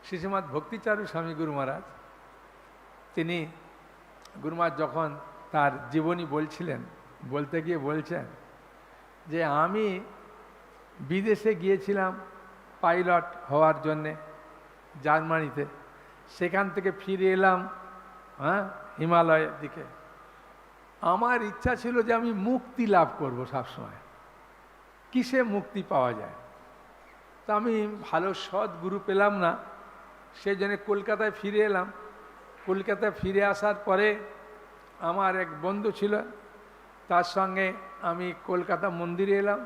শ্রীশ্রীমৎ ভক্তিচারু স্বামী গুরু মহারাজ, তিনি গুরু মহারাজ যখন তার জীবনী বলছিলেন, বলতে গিয়ে বলছেন যে আমি বিদেশে গিয়েছিলাম পাইলট হওয়ার জন্যে জার্মানিতে, সেখান থেকে ফিরে এলাম হিমালয়ের দিকে। আমার ইচ্ছা ছিল যে আমি মুক্তি লাভ করব সবসময়। কিসে মুক্তি পাওয়া যায়? তা আমি ভালো সৎ গুরু পেলাম না, সেই জন্য কলকাতায় ফিরে এলাম। কলকাতায় ফিরে আসার পরে আমার এক বন্ধু ছিল, তার সঙ্গে আমি কলকাতা মন্দিরে এলাম।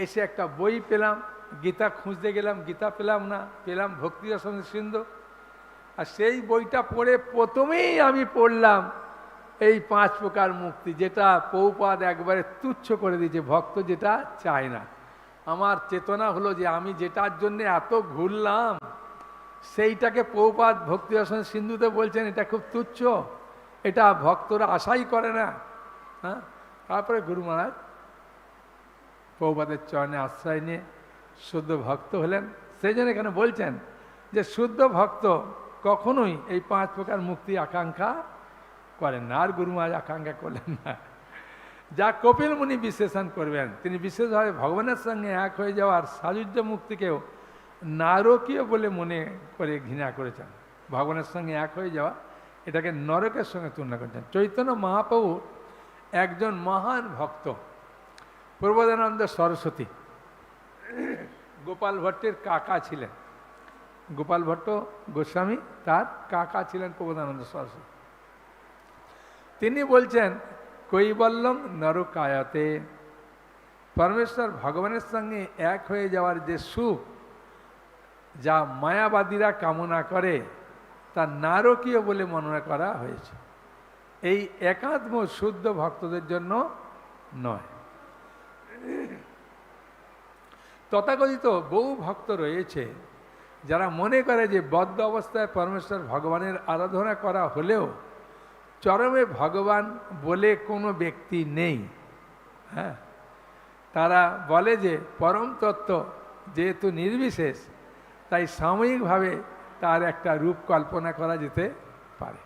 এসে একটা বই পেলাম, গীতা খুঁজতে গেলাম, গীতা পেলাম না, পেলাম ভক্তি রসম সিন্ধু। আর সেই বইটা পড়ে প্রথমেই আমি পড়লাম এই 5 প্রকার মুক্তি, যেটা পৌপাদ একবারে তুচ্ছ করে দিয়েছে, ভক্ত যেটা চায় না। আমার চেতনা হলো যে আমি যেটার জন্য এত ঘুরলাম সেইটাকে পৌপাদ ভক্তি রসম সিন্ধুতে বলছেন এটা খুব তুচ্ছ, এটা ভক্তরা আশাই করে না। তারপরে গুরু মহারাজ পৌপাদের চরণে আশ্রয় নিয়ে শুদ্ধ ভক্ত হলেন। সেই জন্য এখানে বলছেন যে শুদ্ধ ভক্ত কখনোই এই 5 প্রকার মুক্তি আকাঙ্ক্ষা করেন না। আর গুরু মহারাজ আকাঙ্ক্ষা করলেন না। যা কপিল মুনি বিশ্লেষণ করবেন, তিনি বিশেষভাবে ভগবানের সঙ্গে এক হয়ে যাওয়ার সাযুজ্য মুক্তিকেও নারকীয় বলে মনে করে ঘৃণা করেছেন। ভগবানের সঙ্গে এক হয়ে যাওয়া, এটাকে নরকের সঙ্গে তুলনা করেছেন। চৈতন্য মহাপ্রভু একজন মহান ভক্ত প্রবোধানন্দ সরস্বতী গোপাল ভট্টের কাকা ছিলেন। গোপাল ভট্ট গোস্বামী তার কাকা ছিলেন প্রবোধানন্দ সরস্বতী। তিনি বলছেন কৈবল্যং নরকায়তে, পরমেশ্বর ভগবানের সঙ্গে এক হয়ে যাওয়ার যে সুখ যা মায়াবাদীরা কামনা করে তা নারকীয় বলে মনে করা হয়েছে। এই একাত্ম শুদ্ধ ভক্তদের জন্য নয়। তথাকথিত বহু ভক্ত রয়েছে যারা মনে করে যে বদ্ধ অবস্থায় পরমেশ্বর ভগবানের আরাধনা করা হলেও চরমে ভগবান বলে কোনো ব্যক্তি নেই। তারা বলে যে পরম তত্ত্ব যেহেতু নির্বিশেষ, তাই সাময়িকভাবে তার একটা রূপ কল্পনা করা যেতে পারে।